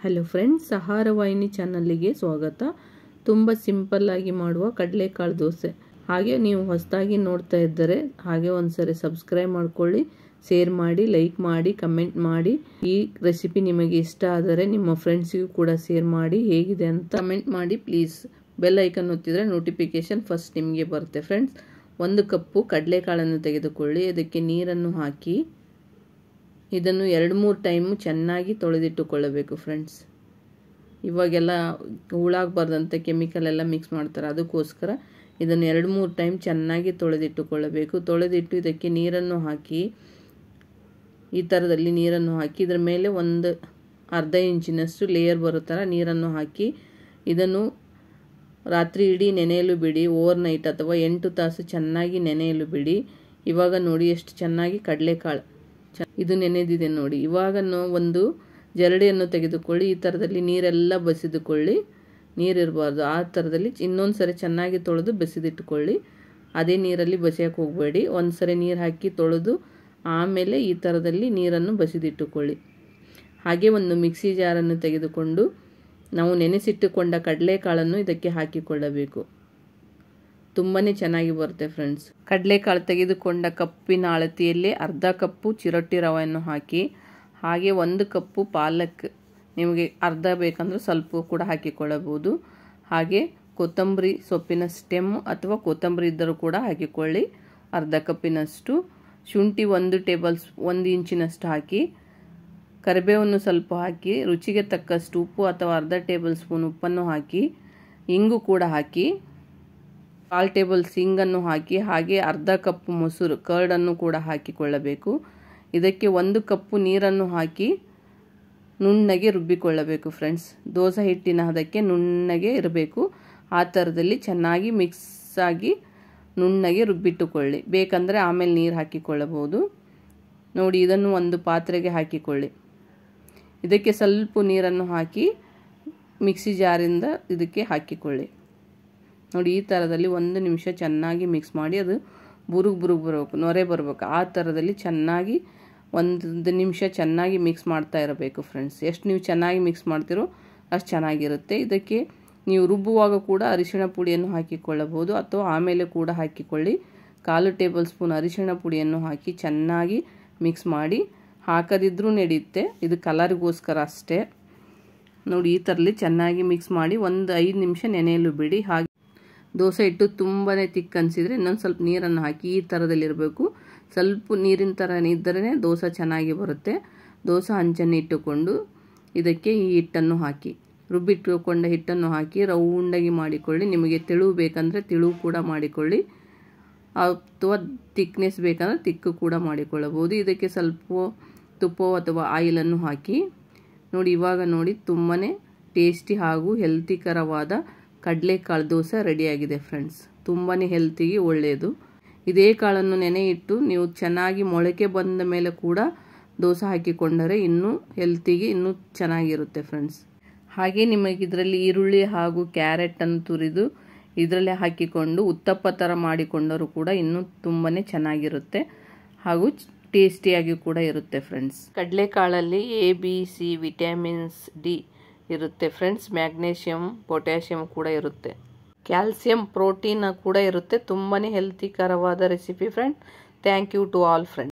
Hello friends, ಆಹಾರ ವಾಹಿನಿ ಚಾನಲ್ಗೆ ಸ್ವಾಗತ. ತುಂಬ ಸಿಂಪಲ್ ಆಗಿ ಮಾಡುವ ಕಡಲೆಕಾಳು ದೋಸೆ. ಹಾಗೆ ನೀವು ಹೊಸದಾಗಿ ನೋಡ್ತಾ ಇದ್ದರೆ ಹಾಗೆ ಒಂದ್ಸರಿ ಸಬ್ಸ್ಕ್ರೈಬ್ ಮಾಡ್ಕೊಳ್ಳಿ, ಶೇರ್ ಮಾಡಿ, ಲೈಕ್ ಮಾಡಿ, ಕಮೆಂಟ್ ಮಾಡಿ. ಈ ರೆಸಿಪಿ ನಿಮಗೆ ಇಷ್ಟ ಆದರೆ ನಿಮ್ಮ ಫ್ರೆಂಡ್ಸ್ಗೂ ಕೂಡ ಶೇರ್ ಮಾಡಿ, ಹೇಗಿದೆ ಅಂತ ಕಮೆಂಟ್ ಮಾಡಿ ಪ್ಲೀಸ್. ಬೆಲ್ ಐಕನ್ ಒತ್ತಿದ್ರೆ ನೋಟಿಫಿಕೇಶನ್ ಫಸ್ಟ್ ನಿಮಗೆ ಬರುತ್ತೆ. ಫ್ರೆಂಡ್ಸ್, 1 ಕಪ್ಪು ಕಡಲೆಕಾಳನ್ನು ತೆಗೆದುಕೊಳ್ಳಿ. ಅದಕ್ಕೆ ನೀರನ್ನು ಹಾಕಿ ಇದನ್ನು 2-3 ಟೈಮು ಚೆನ್ನಾಗಿ ತೊಳೆದಿಟ್ಟುಕೊಳ್ಳಬೇಕು. ಫ್ರೆಂಡ್ಸ್, ಇವಾಗೆಲ್ಲ ಹುಳಾಗಬಾರ್ದಂತೆ ಕೆಮಿಕಲ್ ಎಲ್ಲ ಮಿಕ್ಸ್ ಮಾಡ್ತಾರೆ, ಅದಕ್ಕೋಸ್ಕರ ಇದನ್ನು 2-3 ಟೈಮ್ ಚೆನ್ನಾಗಿ ತೊಳೆದಿಟ್ಟುಕೊಳ್ಳಬೇಕು. ತೊಳೆದಿಟ್ಟು ಇದಕ್ಕೆ ನೀರನ್ನು ಹಾಕಿ, ಈ ಥರದಲ್ಲಿ ನೀರನ್ನು ಹಾಕಿ ಇದರ ಮೇಲೆ ಒಂದು ಅರ್ಧ ಇಂಚಿನಷ್ಟು ಲೇಯರ್ ಬರೋ ಥರ ನೀರನ್ನು ಹಾಕಿ ಇದನ್ನು ರಾತ್ರಿ ಇಡೀ ನೆನೆಯಲು ಬಿಡಿ. ಓವರ್ನೈಟ್ ಅಥವಾ 8 ತಾಸು ಚೆನ್ನಾಗಿ ನೆನೆಯಲು ಬಿಡಿ. ಇವಾಗ ನೋಡಿ ಎಷ್ಟು ಚೆನ್ನಾಗಿ ಕಡಲೆಕಾಳು ಇದು ನೆನೆದಿದೆ ನೋಡಿ. ಇವಾಗ ಒಂದು ಜರಡಿಯನ್ನು ತೆಗೆದುಕೊಳ್ಳಿ. ಈ ಥರದಲ್ಲಿ ನೀರೆಲ್ಲ ಬಸಿದುಕೊಳ್ಳಿ, ನೀರಿರಬಾರ್ದು. ಆ ಥರದಲ್ಲಿ ಇನ್ನೊಂದು ಸರಿ ಚೆನ್ನಾಗಿ ತೊಳೆದು ಬಸಿದಿಟ್ಟುಕೊಳ್ಳಿ. ಅದೇ ನೀರಲ್ಲಿ ಬಸಿಯೋಕ್ಕೆ ಹೋಗಬೇಡಿ. ಒಂದು ಸರಿ ನೀರು ಹಾಕಿ ತೊಳೆದು ಆಮೇಲೆ ಈ ಥರದಲ್ಲಿ ನೀರನ್ನು ಬಸಿದಿಟ್ಟುಕೊಳ್ಳಿ. ಹಾಗೆ ಒಂದು ಮಿಕ್ಸಿ ಜಾರನ್ನು ತೆಗೆದುಕೊಂಡು ನಾವು ನೆನೆಸಿಟ್ಟುಕೊಂಡ ಕಡಲೆಕಾಳನ್ನು ಇದಕ್ಕೆ ಹಾಕಿಕೊಳ್ಳಬೇಕು. ತುಂಬಾ ಚೆನ್ನಾಗಿ ಬರುತ್ತೆ ಫ್ರೆಂಡ್ಸ್. ಕಡಲೆಕಾಳು ತೆಗೆದುಕೊಂಡ ಕಪ್ಪಿನ ಅಳತೆಯಲ್ಲಿ ಅರ್ಧ ಕಪ್ಪು ಚಿರೋಟಿ ರವೆಯನ್ನು ಹಾಕಿ, ಹಾಗೆ 1 ಕಪ್ಪು ಪಾಲಕ್, ನಿಮಗೆ ಅರ್ಧ ಬೇಕಂದ್ರೆ ಸ್ವಲ್ಪ ಕೂಡ ಹಾಕಿಕೊಳ್ಳಬಹುದು. ಹಾಗೆ ಕೊತ್ತಂಬರಿ ಸೊಪ್ಪಿನ ಸ್ಟೆಮ್ ಅಥವಾ ಕೊತ್ತಂಬರಿ ಇದ್ದರೂ ಕೂಡ ಹಾಕಿಕೊಳ್ಳಿ. ಅರ್ಧ ಕಪ್ಪಿನಷ್ಟು ಶುಂಠಿ 1 ಇಂಚಿನಷ್ಟು ಹಾಕಿ, ಕರಿಬೇವನ್ನು ಸ್ವಲ್ಪ ಹಾಕಿ, ರುಚಿಗೆ ತಕ್ಕಷ್ಟು ಉಪ್ಪು ಅಥವಾ ಅರ್ಧ ಟೇಬಲ್ ಸ್ಪೂನ್ ಉಪ್ಪನ್ನು ಹಾಕಿ, ಇಂಗು ಕೂಡ ಹಾಕಿ, 1/4 ಟೇಬಲ್ ಹಿಂಗನ್ನು ಹಾಕಿ, ಹಾಗೆ ಅರ್ಧ ಕಪ್ ಮೊಸರು ಕರ್ಡನ್ನು ಕೂಡ ಹಾಕಿಕೊಳ್ಳಬೇಕು. ಇದಕ್ಕೆ 1 ಕಪ್ಪು ನೀರನ್ನು ಹಾಕಿ ನುಣ್ಣಗೆ ರುಬ್ಬಿಕೊಳ್ಳಬೇಕು. ಫ್ರೆಂಡ್ಸ್, ದೋಸೆ ಹಿಟ್ಟಿನ ಹದಕ್ಕೆ ನುಣ್ಣಗೆ ಇರಬೇಕು. ಆ ಥರದಲ್ಲಿ ಚೆನ್ನಾಗಿ ಮಿಕ್ಸ್ ಆಗಿ ನುಣ್ಣಗೆ ರುಬ್ಬಿಟ್ಟುಕೊಳ್ಳಿ. ಬೇಕಂದರೆ ಆಮೇಲೆ ನೀರು ಹಾಕಿಕೊಳ್ಳಬಹುದು. ನೋಡಿ, ಇದನ್ನು ಒಂದು ಪಾತ್ರೆಗೆ ಹಾಕಿಕೊಳ್ಳಿ. ಇದಕ್ಕೆ ಸ್ವಲ್ಪ ನೀರನ್ನು ಹಾಕಿ ಮಿಕ್ಸಿ ಜಾರಿಂದ ಇದಕ್ಕೆ ಹಾಕಿಕೊಳ್ಳಿ. ನೋಡಿ, ಈ ಥರದಲ್ಲಿ 1 ನಿಮಿಷ ಚೆನ್ನಾಗಿ ಮಿಕ್ಸ್ ಮಾಡಿ, ಅದು ಬುರುಗು ಬರಬೇಕು, ನೊರೆ ಬರಬೇಕು. ಆ ಥರದಲ್ಲಿ ಚೆನ್ನಾಗಿ 1 ನಿಮಿಷ ಚೆನ್ನಾಗಿ ಮಿಕ್ಸ್ ಮಾಡ್ತಾ ಇರಬೇಕು. ಫ್ರೆಂಡ್ಸ್, ಎಷ್ಟು ನೀವು ಚೆನ್ನಾಗಿ ಮಿಕ್ಸ್ ಮಾಡ್ತೀರೋ ಅಷ್ಟು ಚೆನ್ನಾಗಿರುತ್ತೆ. ಇದಕ್ಕೆ ನೀವು ರುಬ್ಬುವಾಗ ಕೂಡ ಅರಿಶಿಣ ಪುಡಿಯನ್ನು ಹಾಕಿಕೊಳ್ಳಬಹುದು ಅಥವಾ ಆಮೇಲೆ ಕೂಡ ಹಾಕಿಕೊಳ್ಳಿ. 1/4 ಟೇಬಲ್ ಸ್ಪೂನ್ ಅರಿಶಿಣ ಪುಡಿಯನ್ನು ಹಾಕಿ ಚೆನ್ನಾಗಿ ಮಿಕ್ಸ್ ಮಾಡಿ. ಹಾಕದಿದ್ರೂ ನಡೆಯುತ್ತೆ, ಇದು ಕಲರ್ಗೋಸ್ಕರ ಅಷ್ಟೇ. ನೋಡಿ, ಈ ಥರಲ್ಲಿ ಚೆನ್ನಾಗಿ ಮಿಕ್ಸ್ ಮಾಡಿ 5 ನಿಮಿಷ ನೆನೆಯಲು ಬಿಡಿ. ಹಾಗೆ ದೋಸೆ ಹಿಟ್ಟು ತುಂಬಾ ತಿಕ್ ಅನಿಸಿದರೆ ಇನ್ನೊಂದು ಸ್ವಲ್ಪ ನೀರನ್ನು ಹಾಕಿ. ಈ ಥರದಲ್ಲಿರಬೇಕು. ಸ್ವಲ್ಪ ನೀರಿನ ಥರ ಇದ್ದರೆ ದೋಸೆ ಚೆನ್ನಾಗಿ ಬರುತ್ತೆ. ದೋಸೆ ಹಂಚನ್ನು ಇಟ್ಟುಕೊಂಡು ಇದಕ್ಕೆ ಈ ಹಿಟ್ಟನ್ನು ಹಾಕಿ, ರುಬ್ಬಿಟ್ಟುಕೊಂಡ ಹಿಟ್ಟನ್ನು ಹಾಕಿ ರೌಂಡಾಗಿ ಮಾಡಿಕೊಳ್ಳಿ. ನಿಮಗೆ ತೆಳು ಬೇಕಂದರೆ ತೆಳು ಕೂಡ ಮಾಡಿಕೊಳ್ಳಿ, ಅಥವಾ ತಿಕ್ನೆಸ್ ಬೇಕಂದರೆ ತಿಕ್ಕು ಕೂಡ ಮಾಡಿಕೊಳ್ಳಬಹುದು. ಇದಕ್ಕೆ ಸ್ವಲ್ಪ ತುಪ್ಪ ಅಥವಾ ಆಯಿಲನ್ನು ಹಾಕಿ ನೋಡಿ. ಇವಾಗ ನೋಡಿ, ತುಂಬಾ ಟೇಸ್ಟಿ ಹಾಗೂ ಹೆಲ್ತಿಕರವಾದ ಕಡಲೆಕಾಳು ದೋಸೆ ರೆಡಿಯಾಗಿದೆ. ಫ್ರೆಂಡ್ಸ್, ತುಂಬಾ ಹೆಲ್ತಿಗೆ ಒಳ್ಳೆಯದು. ಇದೇ ಕಾಳನ್ನು ನೆನೆ ಇಟ್ಟು ನೀವು ಚೆನ್ನಾಗಿ ಮೊಳಕೆ ಬಂದ ಮೇಲೆ ಕೂಡ ದೋಸೆ ಹಾಕಿಕೊಂಡರೆ ಇನ್ನೂ ಹೆಲ್ತಿಗೆ ಇನ್ನೂ ಚೆನ್ನಾಗಿರುತ್ತೆ. ಫ್ರೆಂಡ್ಸ್, ಹಾಗೆ ನಿಮಗೆ ಇದರಲ್ಲಿ ಈರುಳ್ಳಿ ಹಾಗೂ ಕ್ಯಾರೆಟನ್ನು ತುರಿದು ಇದರಲ್ಲೇ ಹಾಕಿಕೊಂಡು ಉತ್ತಪ್ಪ ಥರ ಮಾಡಿಕೊಂಡರೂ ಕೂಡ ಇನ್ನೂ ತುಂಬಾ ಚೆನ್ನಾಗಿರುತ್ತೆ ಹಾಗೂ ಟೇಸ್ಟಿಯಾಗಿ ಕೂಡ ಇರುತ್ತೆ. ಫ್ರೆಂಡ್ಸ್, ಕಡಲೆಕಾಳಲ್ಲಿ ABC, ವಿಟಮಿನ್ಸ್ D ಇರುತ್ತೆ. ಫ್ರೆಂಡ್ಸ್, ಮ್ಯಾಗ್ನೇಷಿಯಮ್, ಪೊಟ್ಯಾಷಿಯಮ್ ಕೂಡ ಇರುತ್ತೆ. ಕ್ಯಾಲ್ಸಿಯಂ, ಪ್ರೋಟೀನ್ ಕೂಡ ಇರುತ್ತೆ. ತುಂಬಾ ಹೆಲ್ತಿಕರವಾದ recipe. Friend, thank you to all friends.